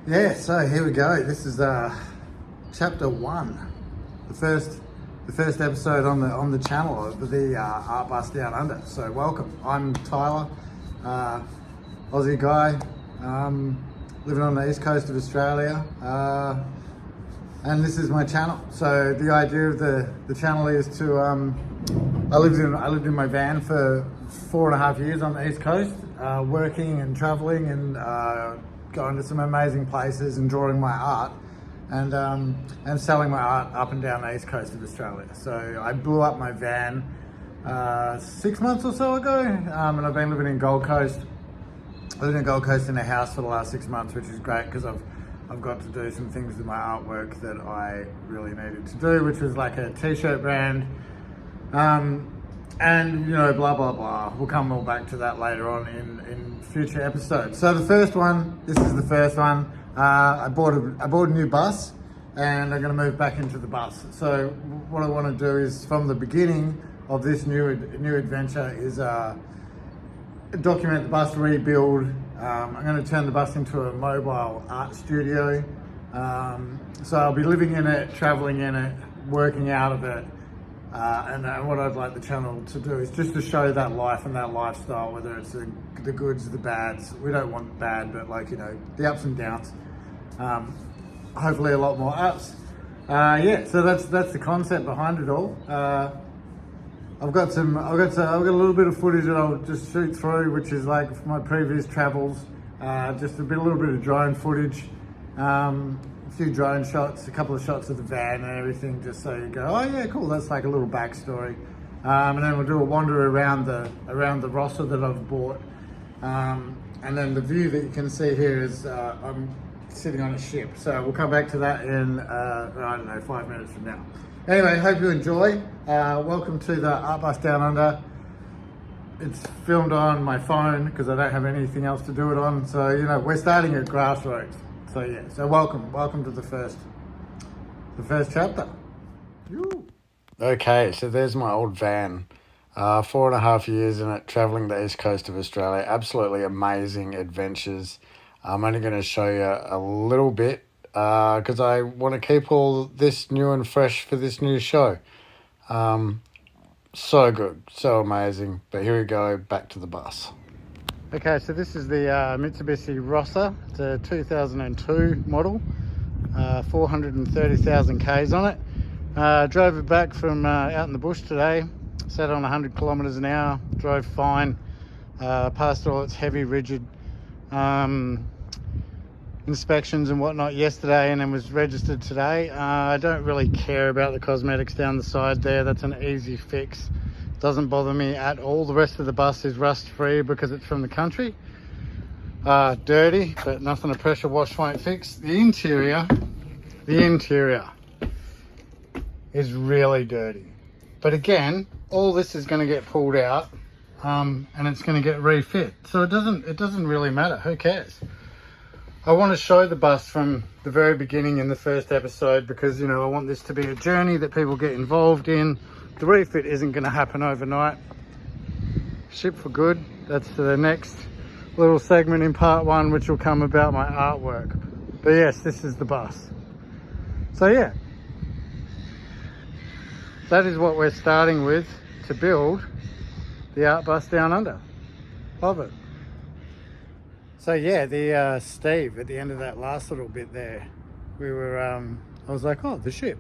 Yeah, so here we go. This is chapter one, the first episode on the channel of the Art Bus Down Under. So welcome. I'm Tyler, Aussie guy, living on the east coast of Australia, and this is my channel. So the idea of the channel is to I lived in my van for 4.5 years on the east coast, working and traveling and going to some amazing places and drawing my art and selling my art up and down the east coast of Australia. So I blew up my van 6 months or so ago, and I've been living in Gold Coast. I lived in Gold Coast in a house for the last 6 months, which is great because I've got to do some things with my artwork that I really needed to do, which was like a t-shirt brand, and you know, blah blah blah. We'll come all back to that later on in future episodes. So the first one, this is the first one. I bought a new bus, and I'm going to move back into the bus. So what I want to do is, from the beginning of this new adventure, is document the bus rebuild. I'm going to turn the bus into a mobile art studio. So I'll be living in it, traveling in it, working out of it. And what I'd like the channel to do is just to show that life and that lifestyle, whether it's the goods, the bads. We don't want bad, but like, you know, the ups and downs. Hopefully a lot more ups. Yeah, so that's the concept behind it all. I've got a little bit of footage that I'll just shoot through, which is like from my previous travels. Just a little bit of drone footage. A few drone shots, a couple of shots of the van and everything, just so you go, oh yeah, cool, that's like a little backstory. And then we'll do a wander around the roster that I've bought. And then the view that you can see here is I'm sitting on a ship. So we'll come back to that in, I don't know, 5 minutes from now. Anyway, hope you enjoy. Welcome to the Art Bus Down Under. It's filmed on my phone because I don't have anything else to do it on. So, you know, we're starting at grassroots. So yeah, so welcome to the first chapter. Okay, so there's my old van. 4.5 years in it, traveling the east coast of Australia. Absolutely amazing adventures. I'm only going to show you a little bit because I want to keep all this new and fresh for this new show. So good, so amazing. But here we go, back to the bus. Okay, so this is the Mitsubishi Rossa. It's a 2002 model, 430,000 Ks on it. Drove it back from out in the bush today, sat on 100 kilometers an hour, drove fine, passed all its heavy, rigid inspections and whatnot yesterday, and then was registered today. I don't really care about the cosmetics down the side there. That's an easy fix. Doesn't bother me at all. The rest of the bus is rust free because it's from the country. Dirty, but nothing a pressure wash won't fix. The interior is really dirty. But again, all this is going to get pulled out, and it's going to get refit. So it doesn't really matter. Who cares? I want to show the bus from the very beginning in the first episode because, you know, I want this to be a journey that people get involved in. The refit isn't going to happen overnight. Ship for good. That's the next little segment in part one, which will come about my artwork. But yes, this is the bus. So yeah, that is what we're starting with to build the Art Bus Down Under. Love it. So yeah, the Steve, at the end of that last little bit there, we were, I was like, oh, the ship.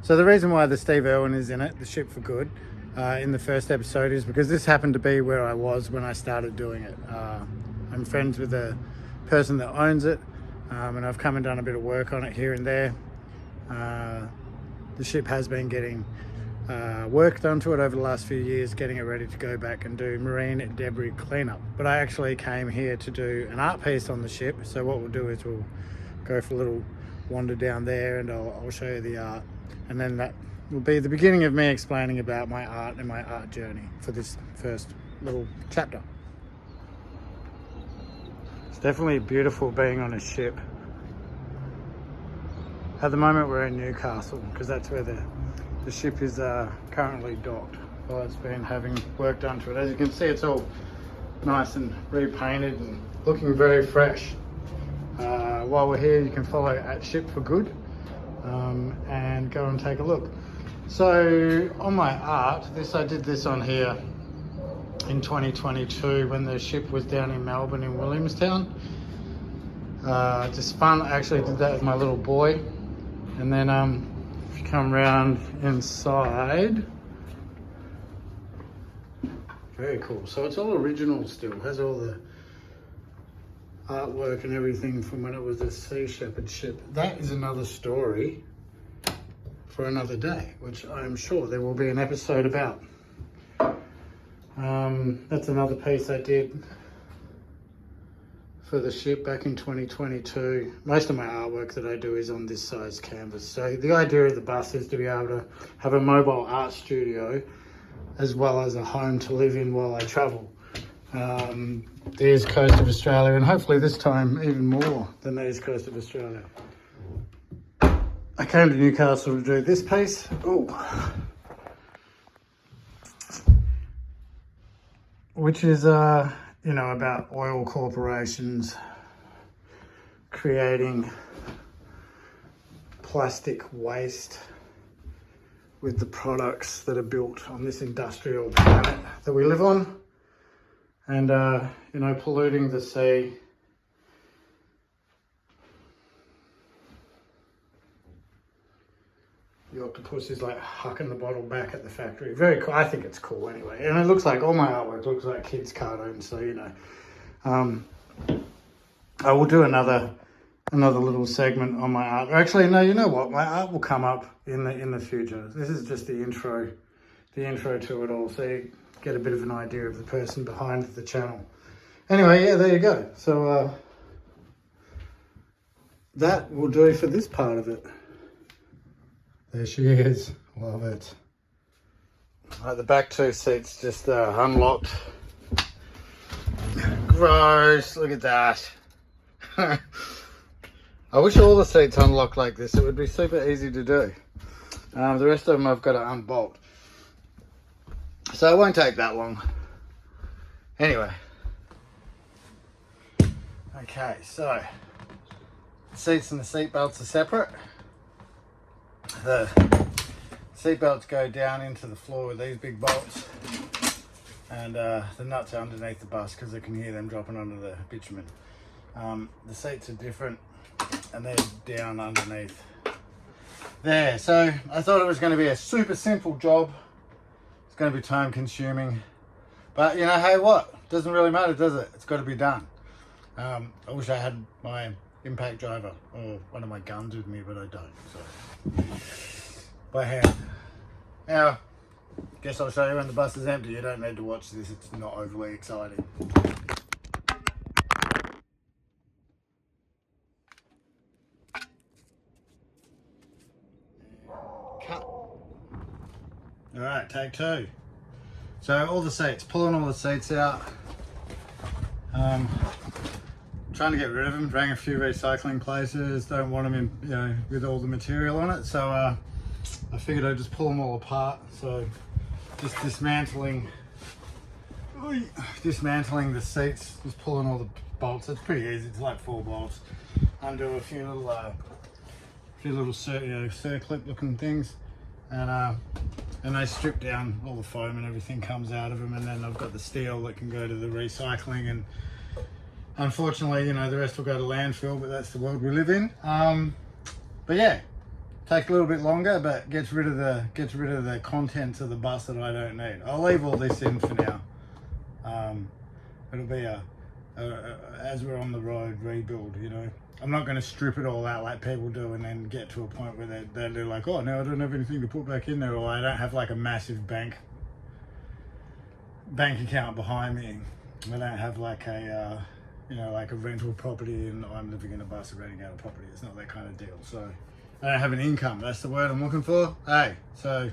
So the reason why the Steve Irwin is in it, the ship for good, in the first episode is because this happened to be where I was when I started doing it. I'm friends with the person that owns it, and I've come and done a bit of work on it here and there. The ship has been getting work done to it over the last few years, getting it ready to go back and do marine debris cleanup. But I actually came here to do an art piece on the ship. So what we'll do is we'll go for a little wander down there, and I'll show you the art. And then that will be the beginning of me explaining about my art and my art journey for this first little chapter. It's definitely beautiful being on a ship. At the moment we're in Newcastle because that's where the ship is currently docked. Well, it's been having work done to it. As you can see, it's all nice and repainted and looking very fresh. while we're here, you can follow at Ship for Good and go and take a look. So on my art, I did this on here in 2022 when the ship was down in Melbourne in Williamstown. Just fun. I actually did that with my little boy. And then if you come around inside, very cool. So it's all original still. It has all the artwork and everything from when it was a Sea Shepherd ship. That is another story for another day, which I'm sure there will be an episode about. That's another piece I did for the ship back in 2022. Most of my artwork that I do is on this size canvas. So the idea of the bus is to be able to have a mobile art studio as well as a home to live in while I travel. The east coast of Australia, and hopefully this time even more than the east coast of Australia. I came to Newcastle to do this piece. Which is, you know, about oil corporations creating plastic waste with the products that are built on this industrial planet that we live on, and you know, polluting the sea. The octopus is like hucking the bottle back at the factory. Very cool. I think it's cool anyway. And it looks like, all my artwork looks like kids' cartoons. So, you know, I will do another little segment on my art. Actually, no, you know what? My art will come up in the future. This is just the intro to it all. So you get a bit of an idea of the person behind the channel. Anyway, yeah, there you go. So that will do for this part of it. There she is. Love it. Right, the back two seats just unlocked. Gross. Look at that. I wish all the seats unlocked like this. It would be super easy to do. The rest of them I've got to unbolt. So it won't take that long. Anyway. Okay, so the seats and the seat belts are separate. The seat belts go down into the floor with these big bolts, and the nuts are underneath the bus because I can hear them dropping onto the bitumen. The seats are different, and they're down underneath there. So I thought it was going to be a super simple job. It's going to be time consuming, but you know, hey, what? Doesn't really matter, does it? It's got to be done. I wish I had my impact driver or one of my guns with me, but I don't. So by hand. Now, guess I'll show you when the bus is empty. You don't need to watch this. It's not overly exciting. Cut. All right, take two. So all the seats, pulling all the seats out. Trying to get rid of them, rang a few recycling places, don't want them in, you know, with all the material on it, so I figured I'd just pull them all apart. So just dismantling the seats, just pulling all the bolts. It's pretty easy. It's like 4 bolts. Undo a few little circlip looking things, and they strip down all the foam and everything comes out of them, and then I've got the steel that can go to the recycling, and unfortunately, you know, the rest will go to landfill, but that's the world we live in. But yeah, takes a little bit longer, but gets rid of the contents of the bus that I don't need. I'll leave all this in for now. It'll be as we're on the road, rebuild, you know. I'm not going to strip it all out like people do and then get to a point where they're like, oh, now I don't have anything to put back in there, or I don't have like a massive bank account behind me. I don't have like a you know, like a rental property and I'm living in a bus and renting out a property. It's not that kind of deal. So I don't have an income. That's the word I'm looking for. Hey, so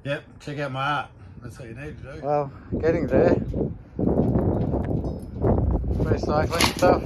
yep, check out my art. That's what you need to do. Well, getting there. Recycling stuff.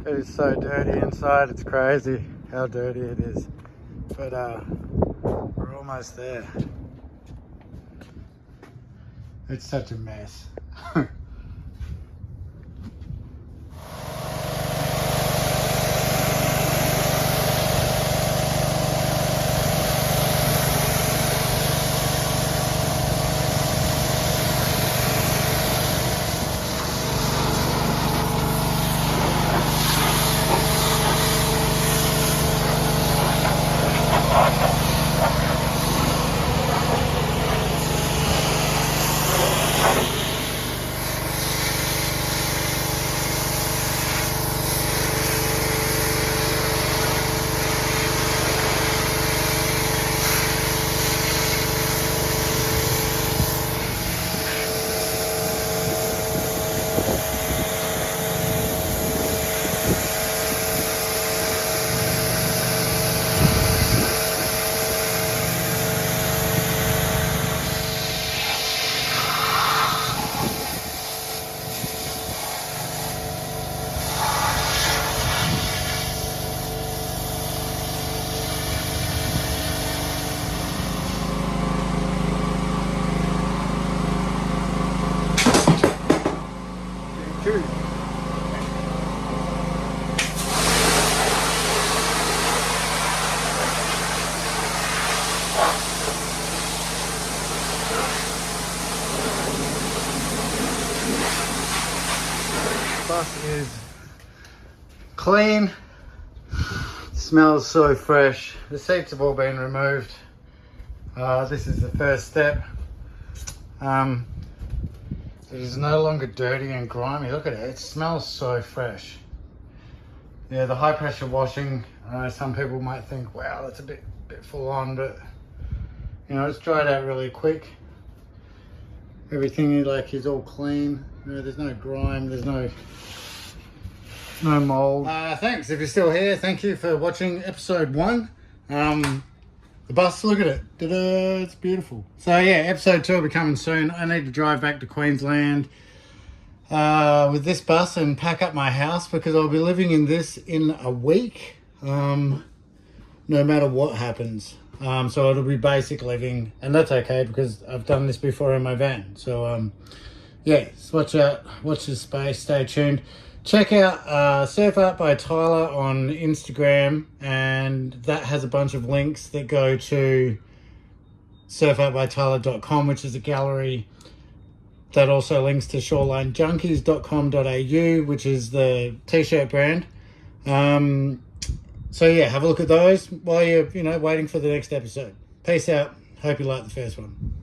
It is so dirty inside. It's crazy how dirty it is. But we're almost there. It's such a mess. Cheers. Bus is clean, smells so fresh. The seats have all been removed. This is the first step. It is no longer dirty and grimy. Look at it, it smells so fresh. Yeah, the high pressure washing, some people might think, wow, that's a bit full on, but you know, it's dried out really quick. Everything is all clean. You know, there's no grime, there's no mold. Thanks if you're still here. Thank you for watching episode 1. The bus, look at it. Ta-da, it's beautiful. So yeah, episode 2 will be coming soon. I need to drive back to Queensland with this bus and pack up my house because I'll be living in this in a week, no matter what happens. So it'll be basic living, and that's okay because I've done this before in my van. So yeah, watch out, watch this space, stay tuned. Check out Surf Art by Tyler on Instagram, and that has a bunch of links that go to surfartbytyler.com, which is a gallery that also links to shorelinejunkies.com.au, which is the t-shirt brand. So yeah, have a look at those while you're waiting for the next episode. Peace out. Hope you like the first one.